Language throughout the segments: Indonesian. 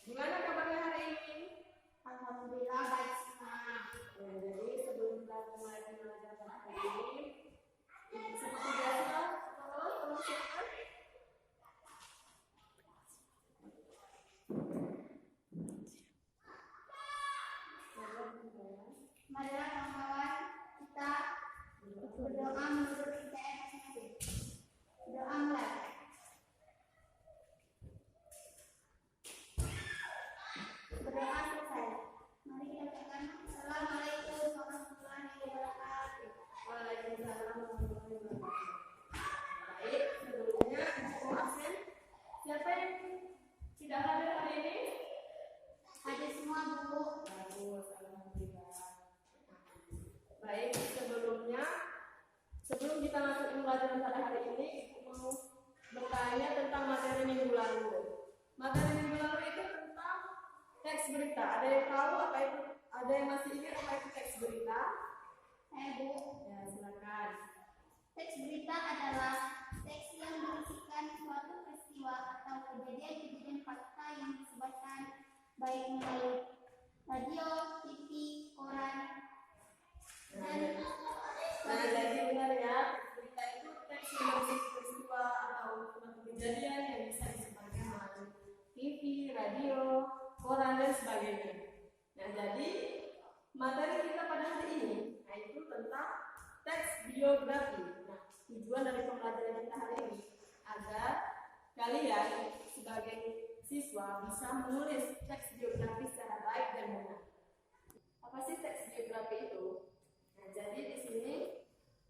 Gimana kabarnya hari ini? Alhamdulillah baik semua. Ya, jadi sebelum kita mulai pembelajaran hari ini, seperti biasa, tolong silakan. Marilah kawan-kawan kita berdoa menurut ITM masing-masing. Doa mulai. Berdoa selesai. Mari kita katakan Assalamualaikum warahmatullahi wabarakatuh. Waalaikumsalam warahmatullahi wabarakatuh. Baik, sebelumnya untuk absen, siapa yang tidak hadir hari ini? Hadir semua Bu. Bagus, alhamdulillah. Baik, sebelum kita masuk pembelajaran pada hari ini, Ibu mau bertanya tentang materi minggu lalu. Materi minggu lalu itu tentang teks berita. Ada yang tahu apa itu? Ada yang masih ingat apa itu teks berita? Bu. Ya, silakan. Teks berita adalah teks yang berisikan suatu peristiwa atau kejadian-kejadian fakta yang disebarkan baik melalui radio, TV, koran, dan Nah, jadi benar ya, berita itu teks yang berisi peristiwa atau suatu kejadian yang bisa disebarkan melalui TV, radio, koran dan sebagainya. Nah, jadi materi kita pada hari ini yaitu tentang teks biografi. Nah, tujuan dari pembelajaran kita hari ini agar kalian sebagai siswa bisa menulis teks biografi secara baik dan benar. Apa sih teks biografi itu? Nah, jadi di sini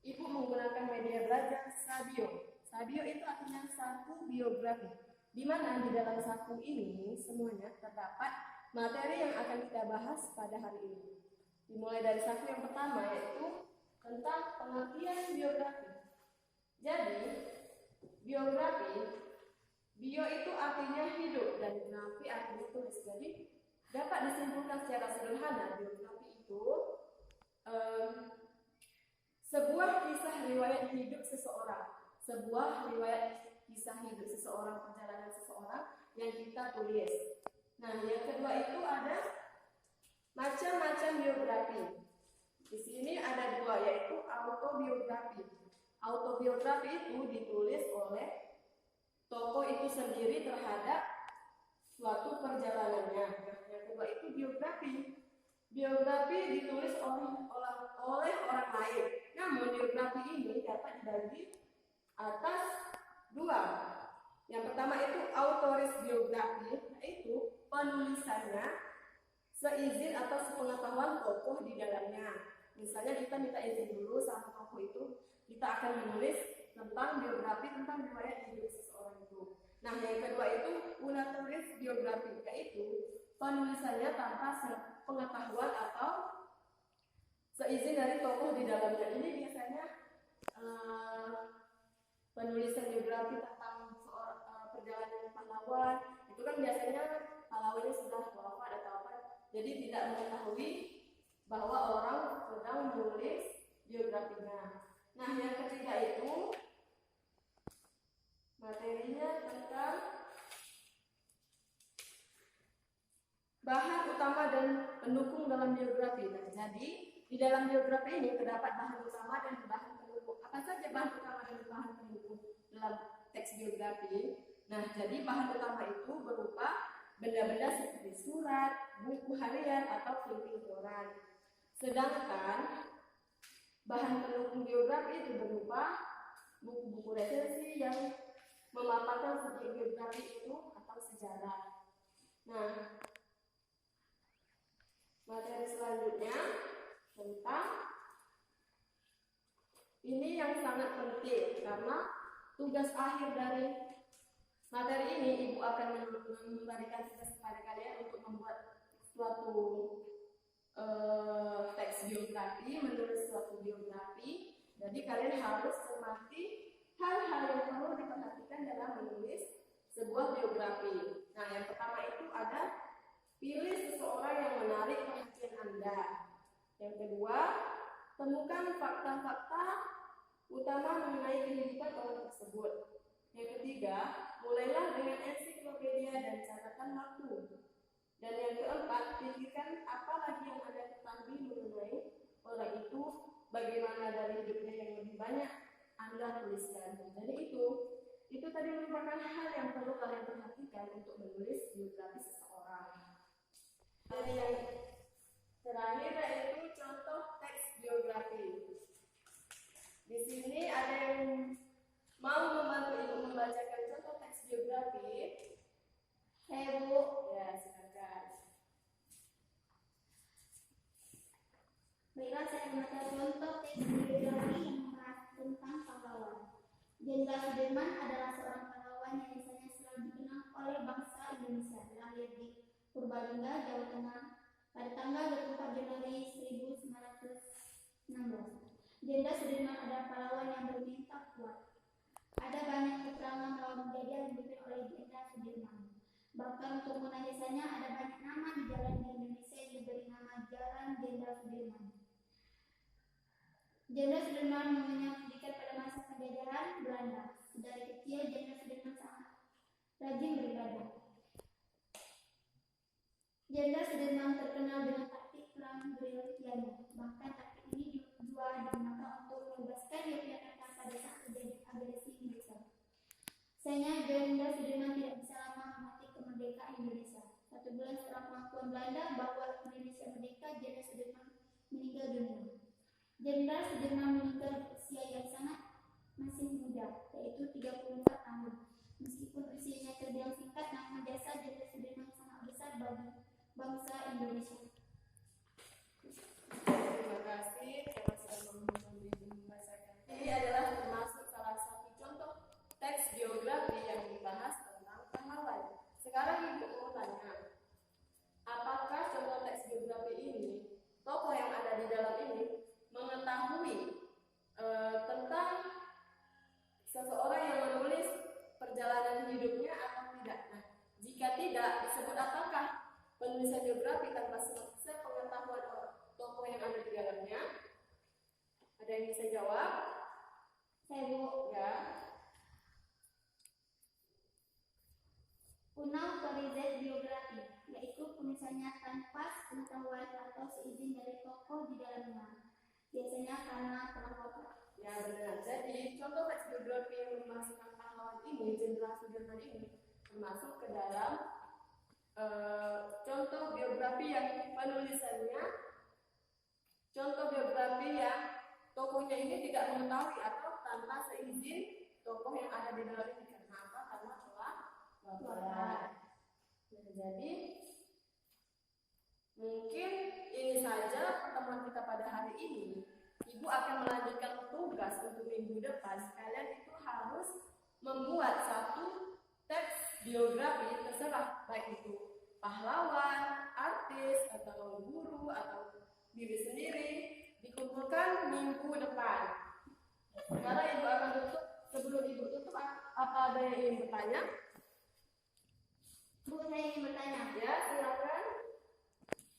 Ibu menggunakan media belajar Sabio. Sabio itu artinya saku biografi, di mana di dalam saku ini semuanya terdapat materi yang akan kita bahas pada hari ini. Dimulai dari saku yang pertama yaitu tentang pengertian biografi. Jadi, biografi, bio itu artinya hidup dan grafi artinya tulis. Jadi, dapat disimpulkan secara sederhana biografi itu sebuah kisah riwayat hidup seseorang, perjalanan seseorang yang kita tulis. Nah, yang kedua itu ada macam-macam biografi. Di sini ada dua, yaitu autobiografi. Autobiografi itu ditulis oleh tokoh itu sendiri terhadap suatu perjalanannya. Nah, yang kedua itu biografi. Biografi ditulis oleh orang lain. Namun biografi ini dapat dibagi atas dua. Yang pertama itu autoris biografi, yaitu penulisannya seizin atau sepengetahuan tokoh di dalamnya. Misalnya kita minta izin dulu sama tokoh itu, kita akan menulis tentang biografi, tentang riwayat hidup seseorang itu. Nah, yang kedua itu unaturis biografi, yaitu penulisannya tanpa pengetahuan atau seizin dari tokoh di dalamnya. Ini biasanya penulisan biografi tentang perjalanan pahlawan itu kan biasanya pahlawannya sudah wafat atau apa, jadi tidak mengetahui bahwa orang sedang menulis biografinya. Nah, yang ketiga itu materinya tentang bahan utama dan pendukung dalam biografi. Nah, jadi di dalam biografi ini terdapat bahan utama dan bahan pendukung. Apa saja bahan utama dan bahan pendukung dalam teks biografi? Nah, jadi bahan utama itu berupa benda-benda seperti surat, buku harian, atau clipping koran. Sedangkan bahan pendukung biografi itu berupa buku-buku resensi yang memaparkan subjek biografi itu atau sejarah. Nah, materi selanjutnya tentang ini yang sangat penting karena tugas akhir dari materi ini Ibu akan memberikan tugas kepada kalian untuk membuat suatu teks biografi, menulis suatu biografi. Jadi kalian harus cermati hal-hal yang perlu diperhatikan dalam menulis sebuah biografi. Nah, yang pertama itu ada pilih seseorang yang menarik perhatian Anda. Yang kedua, temukan fakta-fakta utama mengenai kehidupan orang tersebut. Yang ketiga, mulailah dengan ensiklopedia dan catatan waktu. Dan yang keempat, pikirkan apa lagi yang Anda ketahui mengenai orang itu, bagaimana dari hidupnya yang lebih banyak Anda tuliskan. Jadi itu tadi merupakan hal yang perlu kalian perhatikan untuk menulis biografi seseorang. Jadi yang terakhir yaitu contoh teks biografi. Di sini ada yang mau membantu ibu membacakan contoh teks biografi. Saya Bu. Ya, silakan. Baiklah, saya membaca contoh teks biografi yang membahas tentang pahlawan. Jenderal Sudirman adalah seorang pahlawan yang misalnya selalu dikenang oleh bangsa Indonesia. Lahir di Purbalingga, Jawa Tengah pada tanggal 24 Januari 1916. Jenderal Sudirman adalah pahlawan yang bermental kuat. Ada banyak keterangan melawan penjajah yang diberikan oleh Jenderal Sudirman. Bahkan untuk mengenai jasanya ada banyak nama di jalan di Indonesia yang diberi nama Jalan Jenderal Sudirman. Jenderal Sudirman mengenyam pendidikan pada masa penjajahan Belanda. Dari kecil Jenderal Sudirman sangat rajin beribadah. Jenderal Sudirman terkenal dengan taktik perang gerilyanya. Bahkan taktik ini juga digunakan untuk membebaskan Yogyakarta pada saat terjadi agresi militer. Sayangnya Jenderal Sudirman tidak bisa lama menikmati kemerdekaan Indonesia. 1 bulan setelah pengakuan Belanda bahwa Indonesia merdeka, Jenderal Sudirman meninggal dunia. Jenderal Sudirman meninggal di usia yang sangat masih muda, yaitu 34 tahun. Meskipun usianya terbilang singkat, namun jasa Jenderal Sudirman sangat besar bagi bangsa Indonesia. Terima kasih telah sudah membacakan. Ini adalah termasuk salah satu contoh teks biografi yang dibahas tentang pahlawan. Sekarang ibu mau tanya, apakah contoh teks biografi ini, tokoh yang ada di dalam ini, mengetahui tentang seseorang yang menulis perjalanan hidupnya atau tidak? Nah, jika tidak, disebut apakah penulisan biografi tanpa sepengetahuan tokoh yang ada di dalamnya? Ada yang bisa jawab? Saya Bu. Ya. Punau Perizet biografi, yaitu penulisannya tanpa pengetahuan atau seizin dari tokoh di dalamnya. Biasanya karena terlalu. Ya benar. Jadi contoh teks biografi yang memasukkan pahlawan ini, Jenderal Sudirman ini, termasuk ke dalam contoh biografi yang penulisannya, contoh biografi yang tokohnya ini tidak mengetahui atau tanpa seizin tokoh yang ada di dalam ini. Karena apa? Karena telah wafat. Nah, jadi mungkin ini saja pertemuan kita pada hari ini. Ibu akan melanjutkan tugas untuk minggu depan. Kalian itu harus membuat satu teks biografi terserah, baik itu pahlawan, artis, atau guru, atau diri sendiri, dikumpulkan minggu depan. Sekarang ibu akan tutup. Sebelum ibu tutup, apa ada yang ingin bertanya? Bu, saya ingin bertanya. Ya, silakan.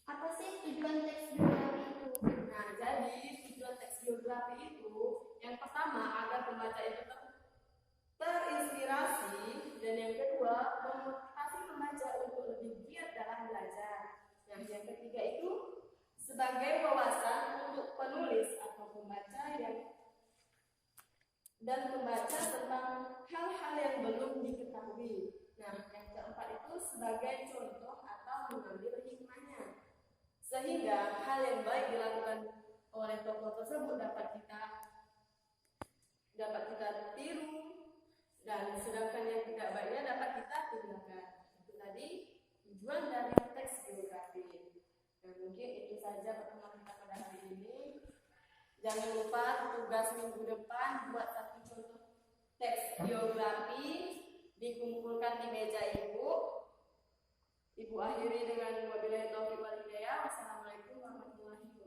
Apa sih tujuan teks biografi itu? Nah, jadi tujuan teks biografi itu yang pertama agar pembaca itu terinspirasi, dan yang kedua memotivasi pembaca untuk lebih giat dalam belajar. Nah, yang ketiga itu sebagai wawasan untuk penulis atau pembaca dan membaca tentang hal-hal yang belum diketahui. Nah, yang keempat itu sebagai contoh atau mengambil hikmahnya, sehingga hal yang baik dilakukan oleh tokoh tersebut dapat kita tiru, dan sedangkan yang tidak baiknya dapat kita tinggalkan. Itu tadi tujuan dari teks biografi. Dan mungkin itu saja pertemuan kita pada hari ini. Jangan lupa tugas minggu depan buat satu contoh teks biografi, dikumpulkan di meja ibu. Ibu akhiri dengan wabillahi taufiq wal hidayah. Wassalamualaikum warahmatullahi wabarakatuh.